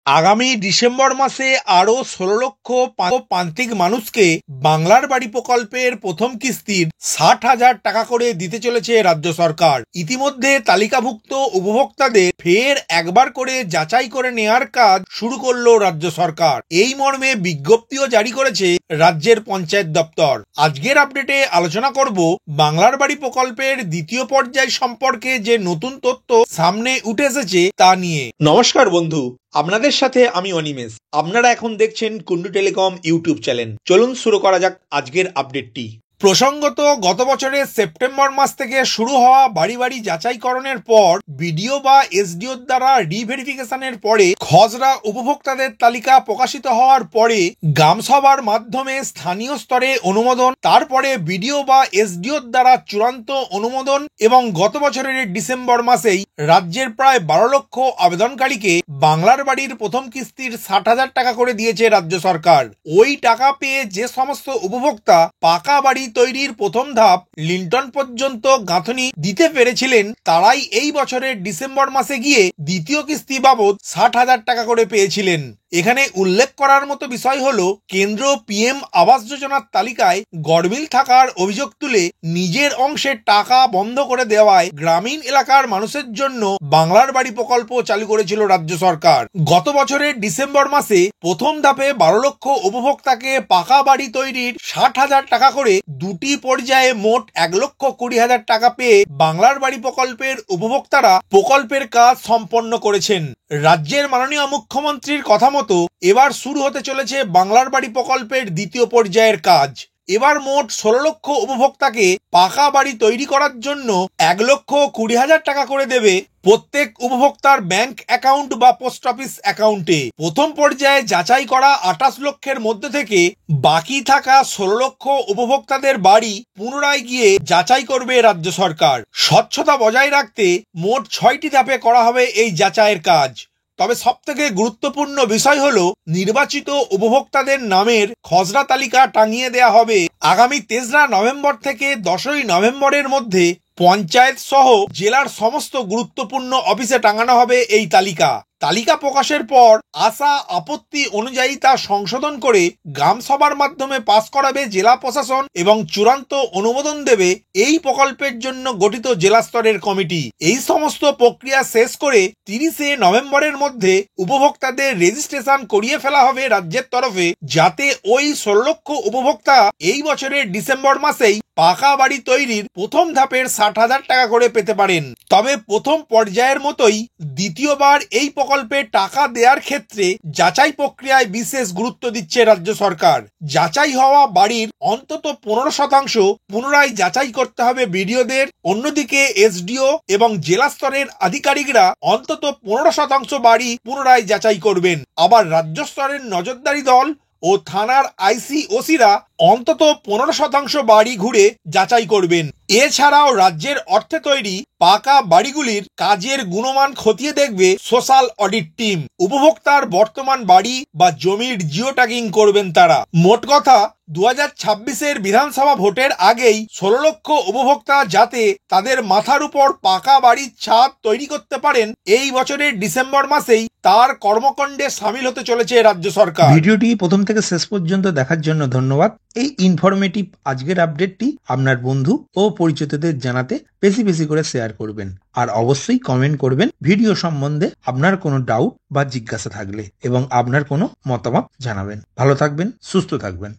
আগামী ডিসেম্বর মাসে আরো ১৬ লক্ষ প্রান্তিক মানুষকে বাংলার বাড়ি প্রকল্পের প্রথম কিস্তির ৬০,০০০ টাকা করে দিতে চলেছে রাজ্য সরকার। ইতিমধ্যে তালিকাভুক্ত উপভোক্তাদের ফের একবার করে যাচাই করে নেওয়ার কাজ শুরু করলো রাজ্য সরকার। এই মর্মে বিজ্ঞপ্তিও জারি করেছে রাজ্যের পঞ্চায়েত দপ্তর। আজকের আপডেটে আলোচনা করব বাংলার বাড়ি প্রকল্পের দ্বিতীয় পর্যায় সম্পর্কে যে নতুন তথ্য সামনে উঠে এসেছে তা নিয়ে। নমস্কার বন্ধু, আপনাদের সাথে আমি অনিমেষ। আপনারা এখন দেখছেন কুন্ডু টেলিকম ইউটিউব চ্যানেল। চলুন শুরু করা যাক আজকের আপডেটটি। প্রসঙ্গত, গত বছরের সেপ্টেম্বর মাস থেকে শুরু হওয়া বাড়ি বাড়ি যাচাইকরণের পর বিডিও বা এসডিওর দ্বারা রিভেরিফিকেশনের পরে খসড়া উপভোক্তাদের তালিকা প্রকাশিত হওয়ার পরে গ্রামসভার মাধ্যমে স্থানীয় স্তরে অনুমোদন, তারপরে বিডিও বা এসডিওর দ্বারা চূড়ান্ত অনুমোদন এবং গত বছরের ডিসেম্বর মাসেই রাজ্যের প্রায় ১২ লক্ষ আবেদনকারীকে বাংলার বাড়ির প্রথম কিস্তির ৬০,০০০ টাকা করে দিয়েছে রাজ্য সরকার। ওই টাকা পেয়ে যে সমস্ত উপভোক্তা পাকা বাড়ি তৈরির প্রথম ধাপ লিন্টন পর্যন্ত গাঁথনি দিতে পেরেছিলেন, তারাই এই বছরের ডিসেম্বর মাসে গিয়ে দ্বিতীয় কিস্তি বাবদ ৬০,০০০ টাকা করে পেয়েছিলেন। এখানে উল্লেখ করার মতো বিষয় হলো, কেন্দ্র পিএম আবাস যোজনার তালিকায় গরমিল থাকার অভিযোগ তুলে নিজের অংশের টাকা বন্ধ করে দেওয়ায় গ্রামীণ এলাকার মানুষের জন্য বাংলার বাড়ি প্রকল্প চালু করেছিল রাজ্য সরকার। গত বছরের ডিসেম্বর মাসে প্রথম ধাপে ১২ লক্ষ উপভোক্তাকে পাকা বাড়ি তৈরির ৬০,০০০ টাকা করে দুটি পর্যায়ে মোট ১,২০,০০০ টাকা পেয়ে বাংলার বাড়ি প্রকল্পের উপভোক্তারা প্রকল্পের কাজ সম্পন্ন করেছেন। রাজ্যের মাননীয় মুখ্যমন্ত্রীর কথা মতো এবার শুরু হতে চলেছে বাংলার বাড়ি প্রকল্পের দ্বিতীয় পর্যায়ের কাজ। এবার মোট ১৬ লক্ষ উপভোক্তাকে পাকা বাড়ি তৈরি করার জন্য ১,২০,০০০ টাকা করে দেবে প্রত্যেক উপভোক্তার ব্যাংক অ্যাকাউন্ট বা পোস্ট অফিস অ্যাকাউন্টে। প্রথম পর্যায়ে যাচাই করা ২৮ লক্ষের মধ্যে থেকে বাকি থাকা ১৬ লক্ষ উপভোক্তাদের বাড়ি পুনরায় গিয়ে যাচাই করবে রাজ্য সরকার। স্বচ্ছতা বজায় রাখতে মোট ৬টি ধাপে করা হবে এই যাচাইয়ের কাজ। তবে সবথেকে গুরুত্বপূর্ণ বিষয় হলো, নির্বাচিত উপভোক্তাদের নামের খসড়া তালিকা টাঙিয়ে দেয়া হবে। আগামী ৩রা নভেম্বর থেকে ১০ই নভেম্বরের মধ্যে পঞ্চায়েত সহ জেলার সমস্ত গুরুত্বপূর্ণ অফিসে টাঙানো হবে এই তালিকা। তালিকা প্রকাশের পর আশা আপত্তি অনুযায়ী তা সংশোধন করে গ্রামসভার মাধ্যমে পাস করাবে জেলা প্রশাসন এবং চূড়ান্ত অনুমোদন দেবে এই প্রকল্পের জন্য গঠিত জেলা স্তরের কমিটি। এই সমস্ত প্রক্রিয়া শেষ করে ৩০শে নভেম্বরের মধ্যে উপভোক্তাদের রেজিস্ট্রেশন করিয়ে ফেলা হবে রাজ্যের তরফে, যাতে ওই ১৬ লক্ষ উপভোক্তা এই বছরের ডিসেম্বর মাসেই পাকা বাড়ি তৈরির প্রথম ধাপের ৬০,০০০ টাকা করে পেতে পারেন। তবে প্রথম পর্যায়ের মতোই দ্বিতীয়বার এই প্রকল্পে টাকা দেওয়ার ক্ষেত্রে যাচাই প্রক্রিয়ায় বিশেষ গুরুত্ব দিচ্ছে রাজ্য সরকার। যাচাই হওয়া বাড়ির অন্তত ১৫% পুনরায় যাচাই করতে হবে বিডিওদের। অন্যদিকে এসডিও এবং জেলা স্তরের আধিকারিকরা অন্তত ১৫% বাড়ি পুনরায় যাচাই করবেন। আবার রাজ্য স্তরের নজরদারি দল ও থানার আইসিওসিরা অন্তত ১৫% বাড়ি ঘুরে যাচাই করবেন। এছাড়াও রাজ্যের অর্থে তৈরি পাকা বাড়িগুলির কাজের গুণমান খতিয়ে দেখবে সোশ্যাল অডিট টিম। উপভোক্তার বর্তমান বাড়ি বা জমির জিও ট্যাগিং করবেন তারা। মোট কথা, ২০২৬-এর বিধানসভা ভোটের আগেই ১৬ লক্ষ উপভোক্তা যাতে তাদের মাথার উপর পাকা বাড়ির ছাদ তৈরি করতে পারেন, এই বছরের ডিসেম্বর মাসেই তার কর্মকাণ্ডে সামিল হতে চলেছে রাজ্য সরকার। ভিডিওটি প্রথম থেকে শেষ পর্যন্ত দেখার জন্য ধন্যবাদ। এই ইনফরমেটিভ আজকের আপডেটটি আপনার বন্ধু ও পরিচিতদের জানাতে বেশি বেশি করে শেয়ার করবেন, আর অবশ্যই কমেন্ট করবেন ভিডিও সম্বন্ধে আপনার কোনো ডাউট বা জিজ্ঞাসা থাকলে, এবং আপনার কোনো মতামত জানাবেন। ভালো থাকবেন, সুস্থ থাকবেন।